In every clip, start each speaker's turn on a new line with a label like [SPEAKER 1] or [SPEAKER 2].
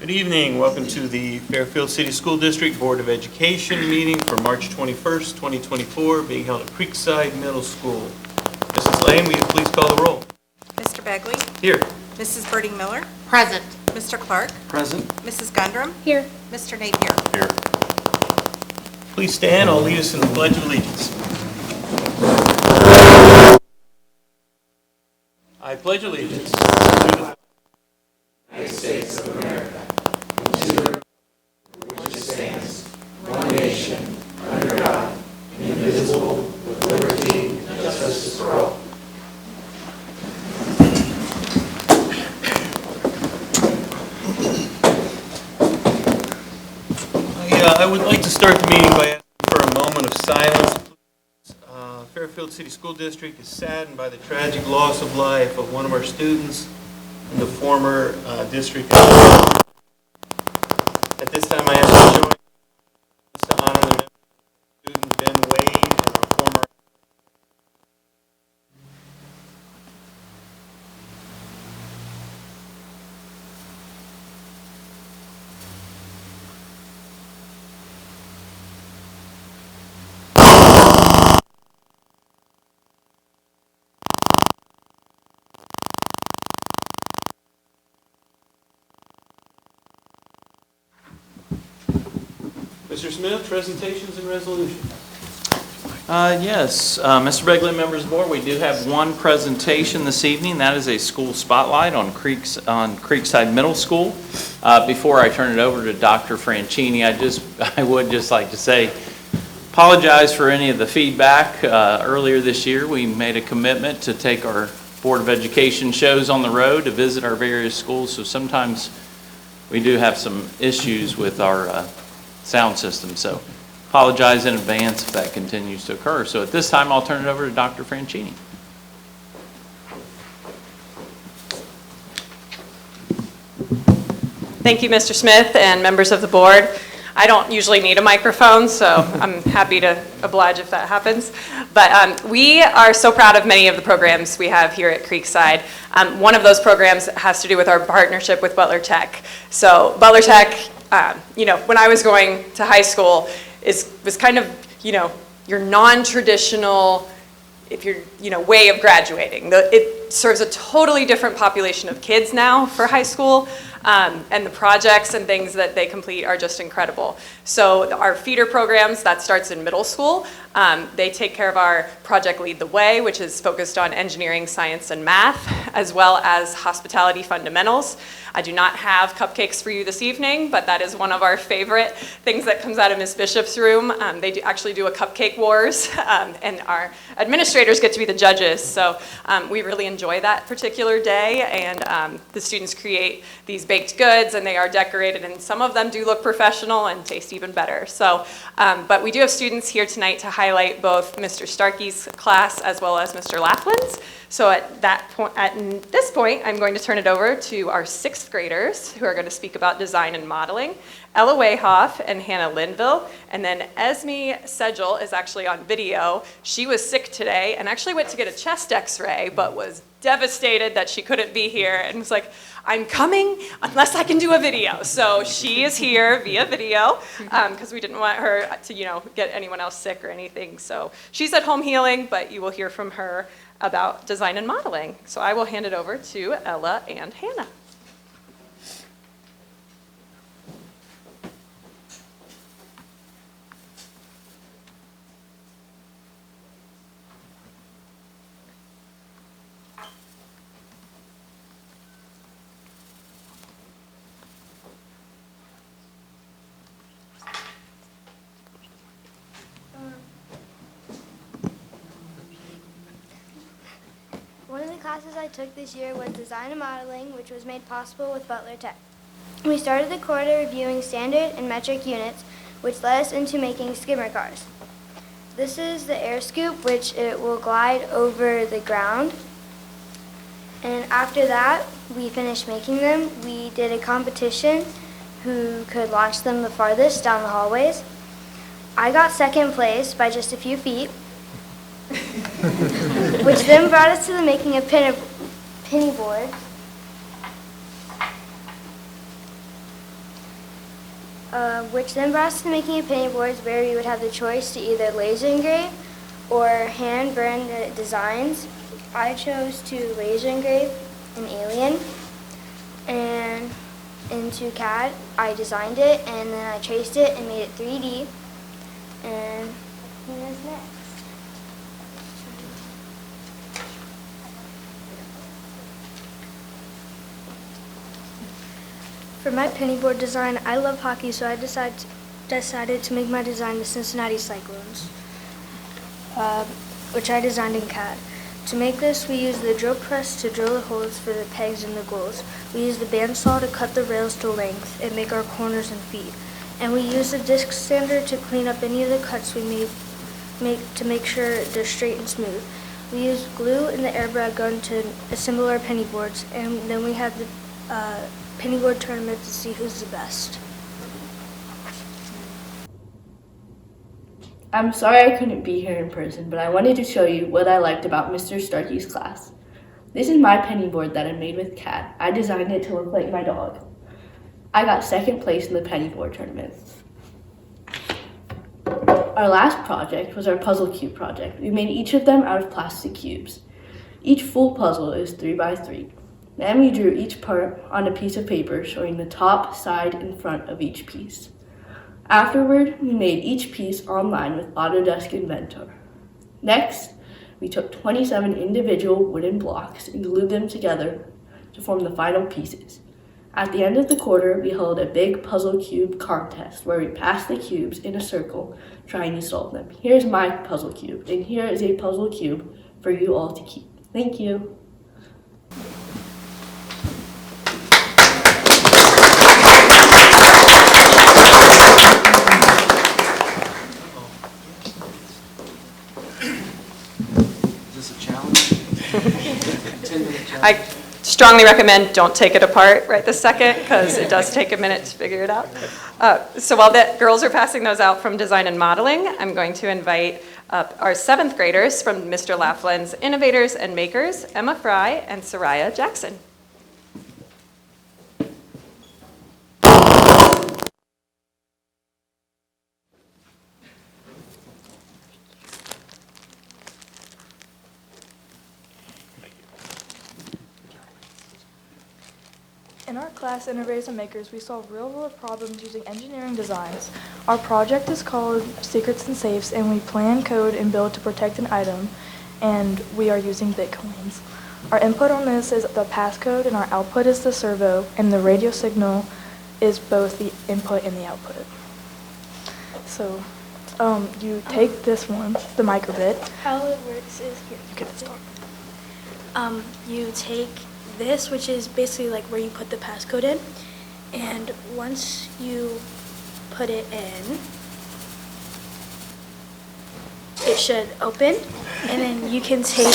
[SPEAKER 1] Good evening. Welcome to the Fairfield City School District Board of Education meeting for March 21st, 2024, being held at Creekside Middle School. Mrs. Lane, will you please call the roll?
[SPEAKER 2] Mr. Begley?
[SPEAKER 1] Here.
[SPEAKER 2] Mrs. Birding Miller?
[SPEAKER 3] Present.
[SPEAKER 2] Mr. Clark?
[SPEAKER 1] Present.
[SPEAKER 2] Mrs. Gundram?
[SPEAKER 3] Here.
[SPEAKER 2] Mr. Napier?
[SPEAKER 1] Here. Please stand. I'll lead us in the Pledge of Allegiance. I pledge allegiance to the United States of America and to the which stands, one nation, under God, indivisible, with liberty and justice for all. I would like to start the meeting by asking for a moment of silence. Fairfield City School District is saddened by the tragic loss of life of one of our students in the former district. At this time, I ask you to join us to honor the memory of student Ben Wade and our former. Mr. Smith, presentations and resolutions.
[SPEAKER 4] Yes, Mr. Begley, members of the board, we do have one presentation this evening. That is a school spotlight on Creekside Middle School. Before I turn it over to Dr. Franchini, I would just like to say, apologize for any of the feedback. Earlier this year, we made a commitment to take our Board of Education shows on the road to visit our various schools, so sometimes we do have some issues with our sound system, so apologize in advance if that continues to occur. So at this time, I'll turn it over to Dr. Franchini.
[SPEAKER 5] Thank you, Mr. Smith and members of the board. I don't usually need a microphone, so I'm happy to oblige if that happens. But we are so proud of many of the programs we have here at Creekside. One of those programs has to do with our partnership with Butler Tech. So Butler Tech, when I was going to high school, was kind of, your non-traditional, way of graduating. It serves a totally different population of kids now for high school. And the projects and things that they complete are just incredible. So our feeder programs, that starts in middle school. They take care of our Project Lead the Way, which is focused on engineering, science, and math, as well as hospitality fundamentals. I do not have cupcakes for you this evening, but that is one of our favorite things that comes out of Ms. Bishop's room. They actually do a cupcake wars, and our administrators get to be the judges. So we really enjoy that particular day, and the students create these baked goods, and they are decorated, and some of them do look professional and taste even better. So, but we do have students here tonight to highlight both Mr. Starkey's class as well as Mr. Laughlin's. So at this point, I'm going to turn it over to our 6th graders who are going to speak about design and modeling. Ella Wayhoff and Hannah Linville, and then Esme Sedgel is actually on video. She was sick today and actually went to get a chest x-ray, but was devastated that she couldn't be here and was like, I'm coming unless I can do a video. So she is here via video because we didn't want her to, get anyone else sick or anything. So she's at home healing, but you will hear from her about design and modeling. So I will hand it over to Ella and Hannah.
[SPEAKER 6] One of the classes I took this year was Design and Modeling, which was made possible with Butler Tech. We started the quarter reviewing standard and metric units, which led us into making skimmer cars. This is the air scoop, which it will glide over the ground. And after that, we finished making them. We did a competition who could launch them the farthest down the hallways. I got second place by just a few feet. Which then brought us to the making of penny boards. which then brought us to making a penny boards where we would have the choice to either laser engrave or hand burn the designs. I chose to laser engrave an alien, and into CAD I designed it and then I traced it and made it 3D, and here's next. For my penny board design, I love hockey, so I decided to make my design the Cincinnati Cyclones, which I designed in CAD. To make this, we used the drill press to drill the holes for the pegs and the goals. We used the bandsaw to cut the rails to length and make our corners and feet. And we used a disc sander to clean up any of the cuts we made to make sure they're straight and smooth. We used glue and the airbag gun to assemble our penny boards, and then we had the penny board tournament to see who's the best.
[SPEAKER 3] I'm sorry I couldn't be here in person, but I wanted to show you what I liked about Mr. Starkey's class. This is my penny board that I made with CAD. I designed it to look like my dog. I got second place in the penny board tournament. Our last project was our puzzle cube project. We made each of them out of plastic cubes. Each full puzzle is 3 by 3. Then we drew each part on a piece of paper showing the top, side, and front of each piece. Afterward, we made each piece online with Autodesk Inventor. Next, we took 27 individual wooden blocks and glued them together to form the final pieces. At the end of the quarter, we held a big puzzle cube contest where we passed the cubes in a circle trying to solve them. Here's my puzzle cube, and here is a puzzle cube for you all to keep. Thank you.
[SPEAKER 5] I strongly recommend don't take it apart right this second, because it does take a minute to figure it out. So while the girls are passing those out from design and modeling, I'm going to invite up our 7th graders from Mr. Laughlin's Innovators and Makers, Emma Fry and Soraya Jackson.
[SPEAKER 7] In our class, Innovators and Makers, we solve real-world problems using engineering designs. Our project is called Secrets and Safes, and we plan, code, and build to protect an item, and we are using Bitcoins. Our input on this is the passcode, and our output is the servo, and the radio signal is both the input and the output. So, you take this one, the microbit.
[SPEAKER 6] How it works is here.
[SPEAKER 7] You can start.
[SPEAKER 6] You take this, which is basically like where you put the passcode in, and once you put it in, it should open, and then you can take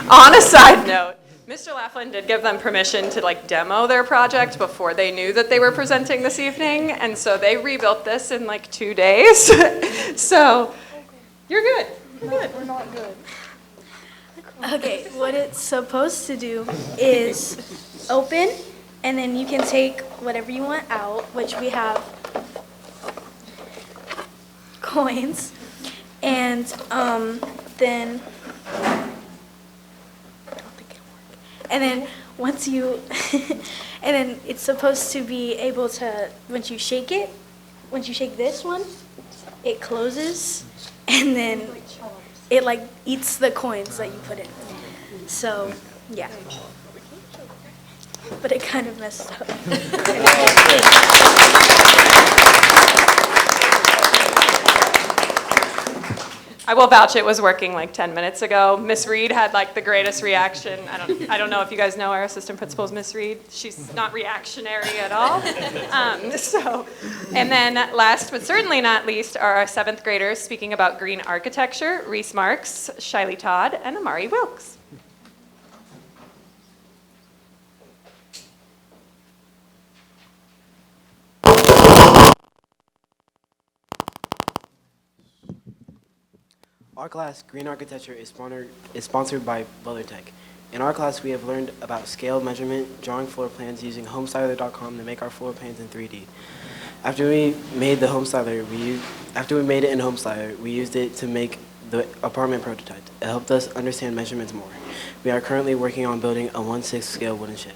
[SPEAKER 5] On a side note, Mr. Laughlin did give them permission to demo their project before they knew that they were presenting this evening, and so they rebuilt this in 2 days. So you're good. You're good.
[SPEAKER 7] We're not good.
[SPEAKER 6] Okay, what it's supposed to do is open, and then you can take whatever you want out, which we have coins, and then once you, and then it's supposed to be able to, once you shake this one, it closes, and then it eats the coins that you put in. So, yeah. But it kind of messed up.
[SPEAKER 5] I will vouch it was working 10 minutes ago. Miss Reed had the greatest reaction. I don't know if you guys know our assistant principal's Miss Reed. She's not reactionary at all. And then last but certainly not least are our 7th graders speaking about green architecture, Reese Marks, Shiley Todd, and Amari Wilkes.
[SPEAKER 8] Our class, Green Architecture, is sponsored by Butler Tech. In our class, we have learned about scale measurement, drawing floor plans using homestyler.com to make our floor plans in 3D. After we made it in Homestyler, we used it to make the apartment prototype. It helped us understand measurements more. We are currently working on building a 1/6 scale wooden shed.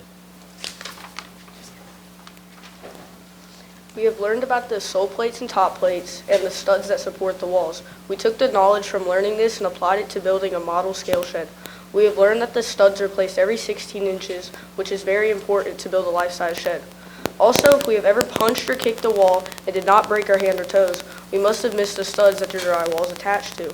[SPEAKER 9] We have learned about the sole plates and top plates and the studs that support the walls. We took the knowledge from learning this and applied it to building a model scale shed. We have learned that the studs are placed every 16 inches, which is very important to build a life-size shed. Also, if we have ever punched or kicked the wall and did not break our hand or toes, we must have missed the studs that the drywall is attached to.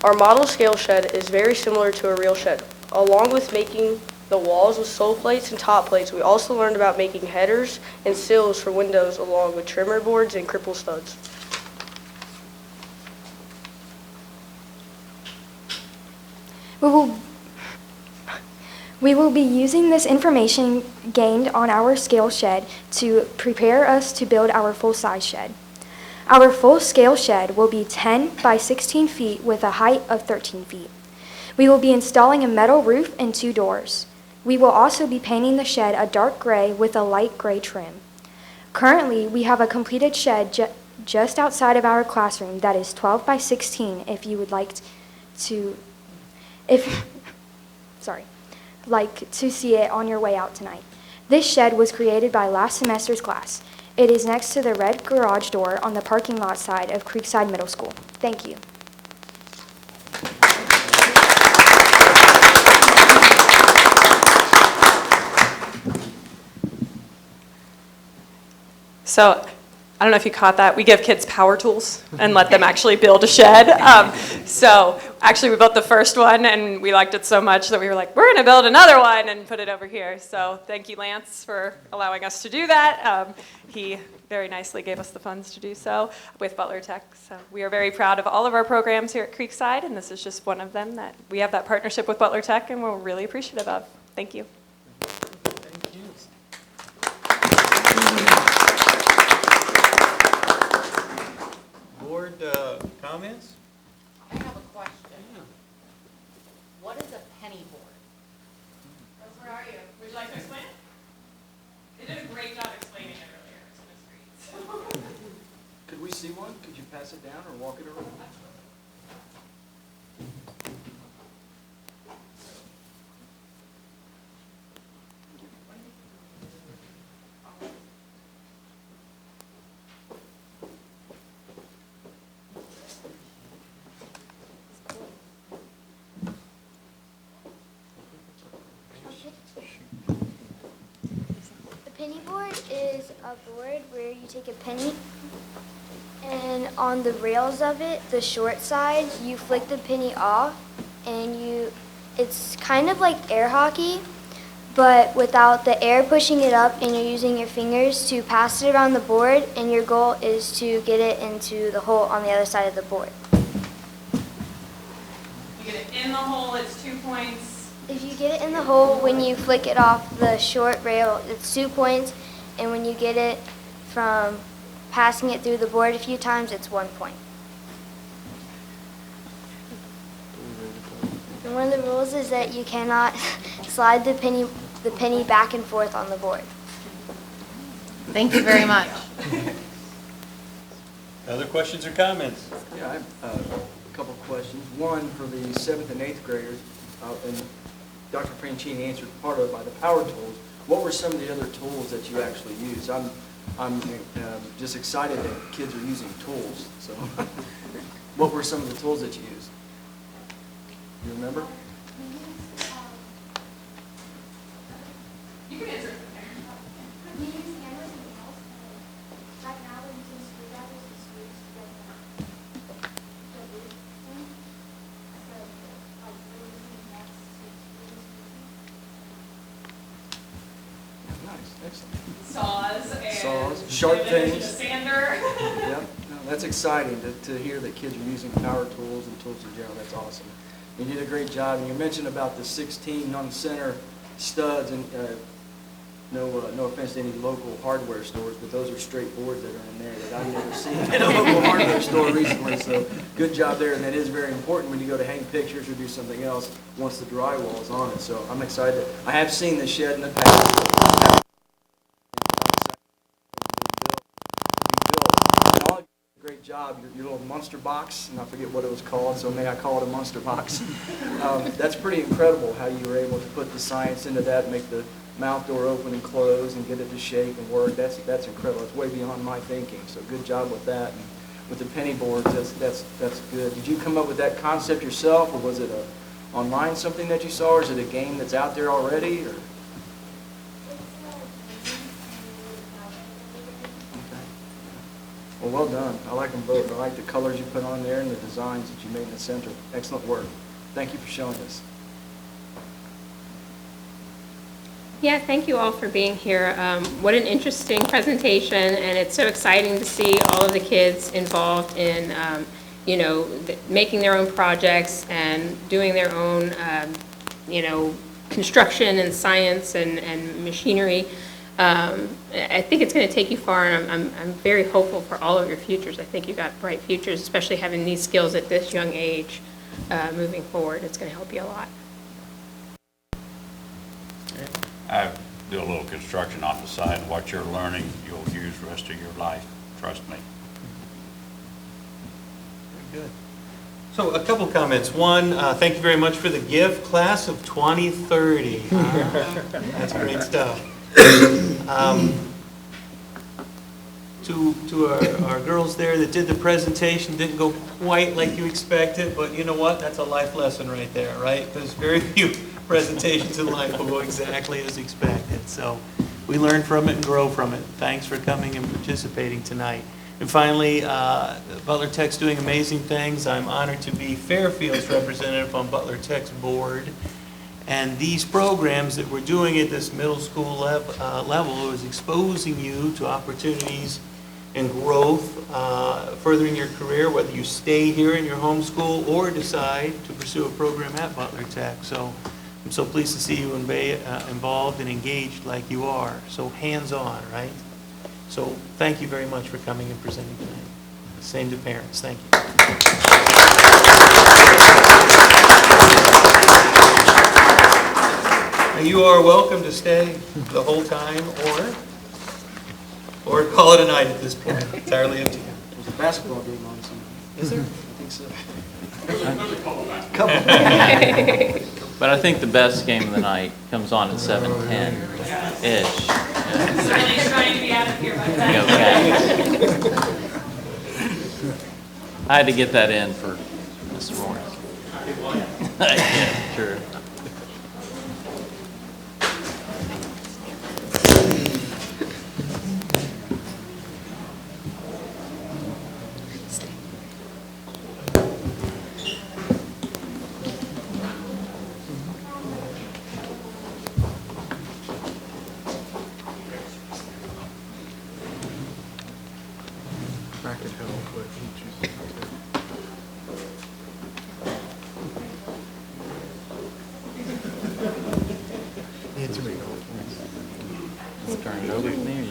[SPEAKER 9] Our model scale shed is very similar to a real shed. Along with making the walls with sole plates and top plates, we also learned about making headers and sills for windows along with trimmer boards and cripple studs.
[SPEAKER 10] We will be using this information gained on our scale shed to prepare us to build our full-size shed. Our full-scale shed will be 10 by 16 feet with a height of 13 feet. We will be installing a metal roof and 2 doors. We will also be painting the shed a dark gray with a light gray trim. Currently, we have a completed shed just outside of our classroom that is 12 by 16 if you would like to see it on your way out tonight. This shed was created by last semester's class. It is next to the red garage door on the parking lot side of Creekside Middle School. Thank you.
[SPEAKER 5] So, I don't know if you caught that. We give kids power tools and let them actually build a shed. So actually we built the first one and we liked it so much that we were like, we're going to build another one and put it over here. So thank you, Lance, for allowing us to do that. He very nicely gave us the funds to do so with Butler Tech. So we are very proud of all of our programs here at Creekside, and this is just one of them that we have that partnership with Butler Tech and we're really appreciative of. Thank you.
[SPEAKER 1] Thank you. Board comments?
[SPEAKER 11] I have a question. What is a penny board?
[SPEAKER 5] Where are you? Would you like to explain it? They did a great job explaining it earlier. It's great.
[SPEAKER 12] Could we see one? Could you pass it down or walk it around?
[SPEAKER 6] A penny board is a board where you take a penny and on the rails of it, the short side, you flick the penny off and it's kind of like air hockey, but without the air pushing it up and you're using your fingers to pass it around the board, and your goal is to get it into the hole on the other side of the board.
[SPEAKER 5] You get it in the hole, it's 2 points.
[SPEAKER 6] If you get it in the hole, when you flick it off the short rail, it's 2 points, and when you get it from passing it through the board a few times, it's 1 point. And one of the rules is that you cannot slide the penny back and forth on the board.
[SPEAKER 11] Thank you very much.
[SPEAKER 1] Other questions or comments?
[SPEAKER 12] Yeah, I have a couple of questions. One for the 7th and 8th graders, and Dr. Francini answered part of it by the power tools. What were some of the other tools that you actually used? I'm just excited that kids are using tools. So, what were some of the tools that you used? You remember?
[SPEAKER 5] You can answer it.
[SPEAKER 6] We use hammers and nails. Right now we're using screwdrivers and screws to get the roof in. So, like, we're using nuts to
[SPEAKER 12] Nice, excellent.
[SPEAKER 5] Saws and
[SPEAKER 12] Saws, sharp
[SPEAKER 5] maybe
[SPEAKER 12] things.
[SPEAKER 5] a sander.
[SPEAKER 12] Yep, no, that's exciting to hear that kids are using power tools and tools in general. That's awesome. You did a great job. And you mentioned about the 16 on the center studs, and no offense to any local hardware stores, but those are straight boards that are in there that I've never seen in a local hardware store recently. So good job there, and that is very important when you go to hang pictures or do something else once the drywall is on it. So I'm excited. I have seen the shed in the past. Great job, your little monster box, and I forget what it was called, so may I call it a monster box. That's pretty incredible how you were able to put the science into that, make the mouth door open and close and get it to shake and work. That's incredible. It's way beyond my thinking, so good job with that. And with the penny boards, that's good. Did you come up with that concept yourself, or was it online something that you saw, or is it a game that's out there already? Or? Well, well done. I like them both. I like the colors you put on there and the designs that you made in the center. Excellent work. Thank you for showing us.
[SPEAKER 13] Yeah, thank you all for being here. What an interesting presentation, and it's so exciting to see all of the kids involved in, making their own projects and doing their own, construction and science and machinery. I think it's going to take you far, and I'm very hopeful for all of your futures. I think you've got bright futures, especially having these skills at this young age. Moving forward, it's going to help you a lot.
[SPEAKER 14] I do a little construction on the side. What you're learning, you'll use the rest of your life. Trust me.
[SPEAKER 1] Very good. So a couple comments. One, thank you very much for the gift, class of 2030. That's great stuff. To our girls there that did the presentation, didn't go quite like you expected, but you know what? That's a life lesson right there, right? There's very few presentations in life will go exactly as expected. So we learn from it and grow from it. Thanks for coming and participating tonight. And finally, Butler Tech's doing amazing things. I'm honored to be Fairfield's representative on Butler Tech's board. And these programs that we're doing at this middle school level is exposing you to opportunities and growth, furthering your career, whether you stay here in your home school or decide to pursue a program at Butler Tech. So I'm so pleased to see you involved and engaged like you are. So hands-on, right? So thank you very much for coming and presenting tonight. Same to parents. Thank you. Now, you are welcome to stay the whole time or call it a night at this point. Entirely up to you.
[SPEAKER 12] There's a basketball game on somewhere. Is there? I think so.
[SPEAKER 4] But I think the best game of the night comes on at 7:10-ish.
[SPEAKER 5] Really trying to be out of here by then.
[SPEAKER 4] Okay. I had to get that in for Mr. Morris. Yeah, sure. Turn it over to me.